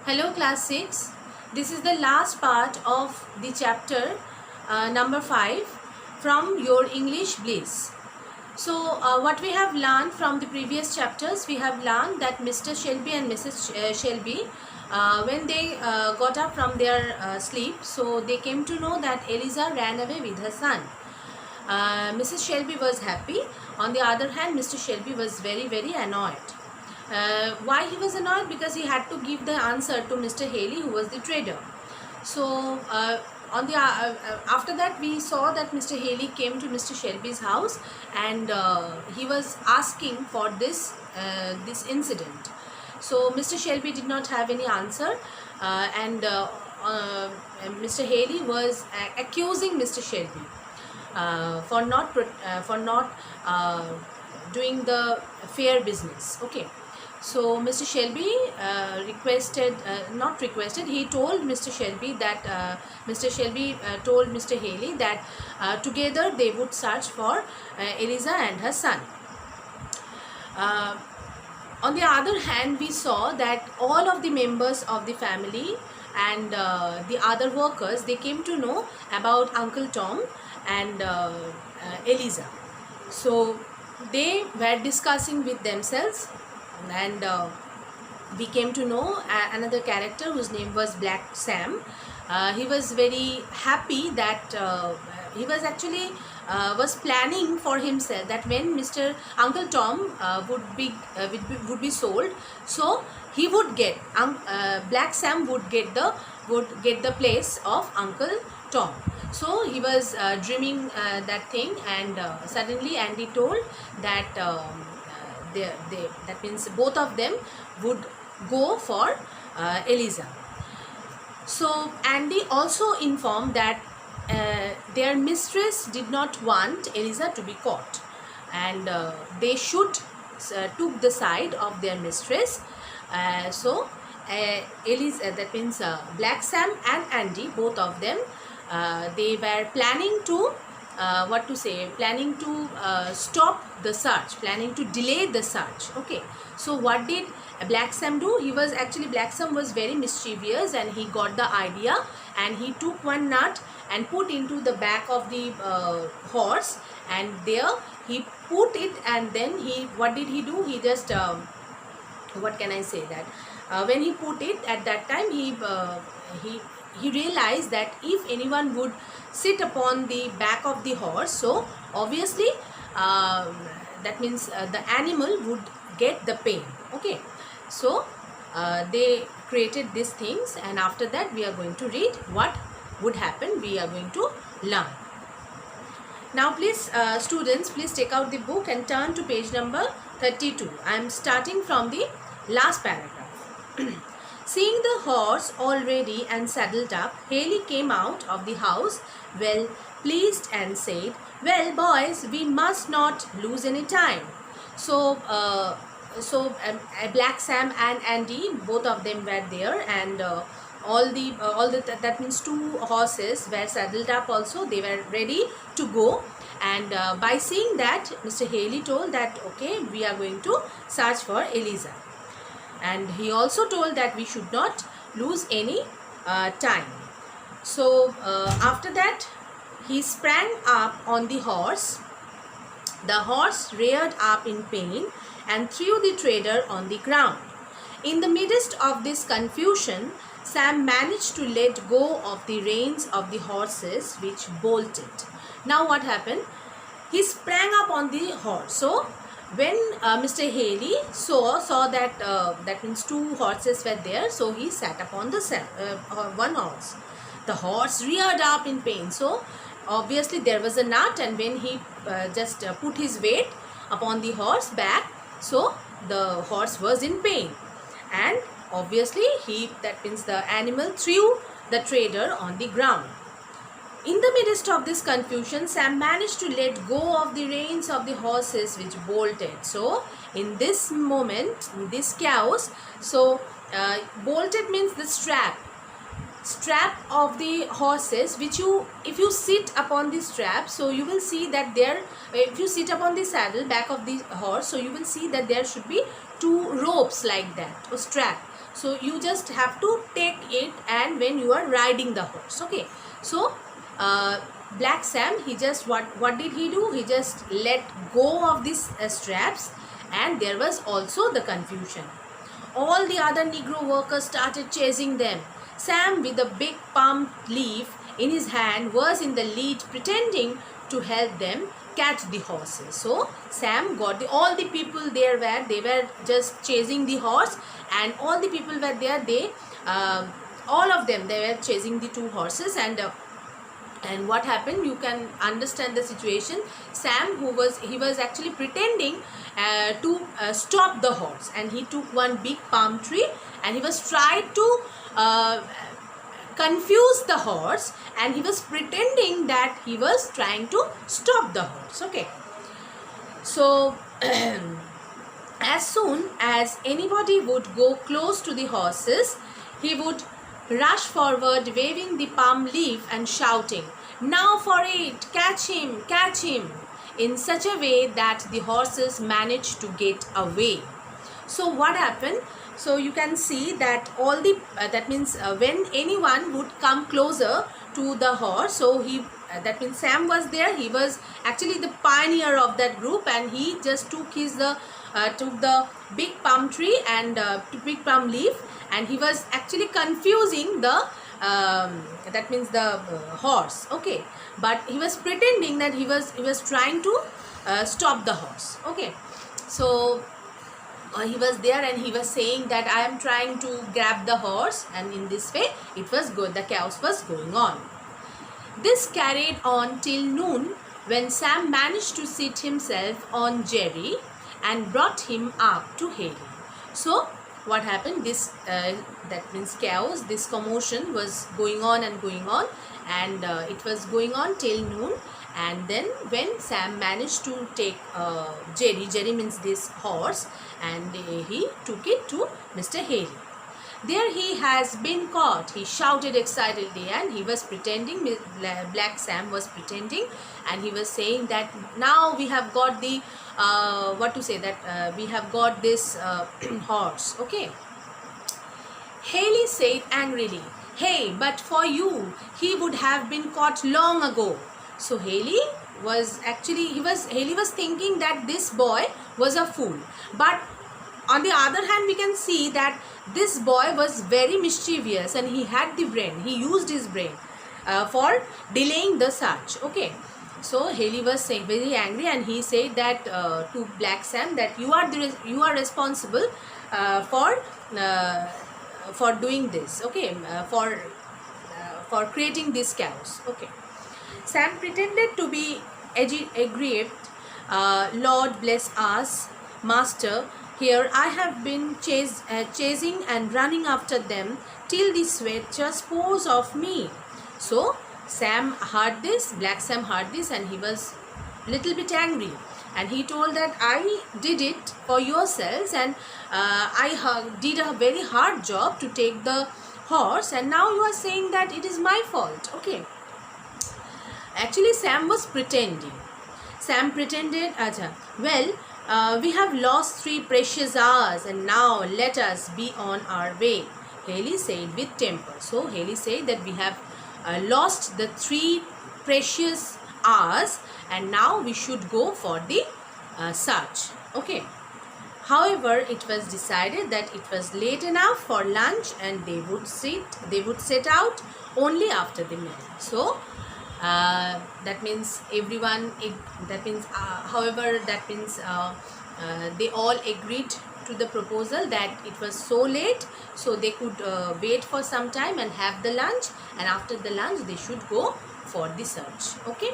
Hello class 6. This is the last part of the chapter number 5 from your English Bliss. So what we have learned from the previous chapters, we have learned that Mr. Shelby and Mrs. Shelby, when they got up from their sleep, so they came to know that Eliza ran away with her son. Mrs. Shelby was happy. On the other hand, Mr. Shelby was very annoyed. Why he was annoyed? Because he had to give the answer to Mr. Haley, who was the trader. So after that, we saw that Mr. Haley came to Mr. Shelby's house, and he was asking for this incident. So Mr. Shelby did not have any answer, and Mr. Haley was accusing Mr. Shelby for not doing the fair business. Okay. So Mr. Shelby he told Mr. Shelby that Mr. Shelby told Mr. Haley that together they would search for Eliza and her son. On the other hand, we saw that all of the members of the family and the other workers, they came to know about Uncle Tom and Eliza. So they were discussing with themselves, and we came to know another character whose name was Black Sam. He was very happy that he was actually was planning for himself that when Mr. Uncle Tom would be sold, so he would get Black Sam would get the place of Uncle Tom. So he was dreaming that thing, and suddenly Andy told that that means both of them would go for Eliza. So Andy also informed that their mistress did not want Eliza to be caught, and they should took the side of their mistress. So Eliza, that means Black Sam and Andy, both of them, they were planning to planning to stop the search, planning to delay the search. Okay, so what did Black Sam do? Black Sam was very mischievous, and he got the idea, and he took one nut and put into the back of the horse, and there he put it, and then what did he do? He just what can I say that when he put it, at that time he realized that if anyone would sit upon the back of the horse, so obviously that means the animal would get the pain. Okay, so they created these things, and after that we are going to read what would happen. We are going to learn. Now please students, please take out the book and turn to page number 32. I am starting from the last paragraph. Seeing the horse all ready and saddled up, Haley came out of the house well pleased and said, "Well, boys, we must not lose any time." So Black Sam and Andy, both of them were there, and that means two horses were saddled up also. They were ready to go, and by seeing that, Mr. Haley told that, okay, we are going to search for Eliza. And he also told that we should not lose any time. So after that, he sprang up on the horse. The horse reared up in pain and threw the trader on the ground. In the midst of this confusion, Sam managed to let go of the reins of the horses, which bolted. Now what happened? He sprang up on the horse. So when Mr. Haley saw that that means two horses were there, so he sat upon the one horse. The horse reared up in pain. So obviously there was a nut, and when he just put his weight upon the horse back, so the horse was in pain, and obviously that means the animal threw the trader on the ground. In the midst of this confusion, Sam managed to let go of the reins of the horses, which bolted. So in this moment, in this chaos, so bolted means the strap of the horses, which if you sit upon the strap, so you will see that if you sit upon the saddle back of the horse, so you will see that there should be two ropes like that, or strap. So you just have to take it and when you are riding the horse. Okay, so Black Sam, he just what did he do? He just let go of these straps, and there was also the confusion. All the other Negro workers started chasing them. Sam, with a big palm leaf in his hand, was in the lead, pretending to help them catch the horses. So Sam got all the people there were, they were just chasing the horse, and all the people were there. They all of them, they were chasing the two horses, and what happened, you can understand the situation. Sam, he was actually pretending to stop the horse, and he took one big palm tree and he was trying to confuse the horse, and he was pretending that he was trying to stop the horse. Okay, so as soon as anybody would go close to the horses, he would rush forward waving the palm leaf and shouting, "Now for it! Catch him! Catch him!" in such a way that the horses managed to get away. So what happened? So you can see that all the that means when anyone would come closer to the horse, so he that means Sam was there. He was actually the pioneer of that group, and he just took took the big palm tree and big palm leaf, and he was actually confusing the that means the horse. Okay, but he was pretending that he was trying to stop the horse. Okay, so he was there and he was saying that I am trying to grab the horse, and in this way it was good, the chaos was going on. This carried on till noon, when Sam managed to seat himself on Jerry and brought him up to Haley. So what happened, this that means chaos, this commotion was going on and going on, and it was going on till noon. And then when Sam managed to take Jerry means this horse, and he took it to Mr. Haley. "There he has been caught," he shouted excitedly, and he was pretending, Black Sam was pretending, and he was saying that now we have got the what to say, that we have got this horse. Okay, Haley said angrily, "Hey, but for you, he would have been caught long ago." So Haley was actually, Haley was thinking that this boy was a fool. But on the other hand, we can see that this boy was very mischievous, and he had the brain. He used his brain for delaying the search. Okay, so Haley was saying very angry, and he said that to Black Sam that you are responsible for doing this. Okay, for creating this chaos. Okay. Sam pretended to be aggrieved. "Lord bless us, master. Here I have been chasing and running after them till the sweat just pours off me." So Sam heard this, Black Sam heard this, and he was little bit angry, and he told that I did it for yourselves, and I did a very hard job to take the horse, and now you are saying that it is my fault. Okay. Actually, Sam was pretending. Sam pretended, well, we have lost 3 precious hours, and now let us be on our way, Haley said with temper. So Haley said that we have lost the 3 precious hours, and now we should go for the search. Okay. However, it was decided that it was late enough for lunch, and they would set out only after the meal. So that means everyone, however, that means they all agreed to the proposal that it was so late, so they could wait for some time and have the lunch, and after the lunch they should go for the search. Okay.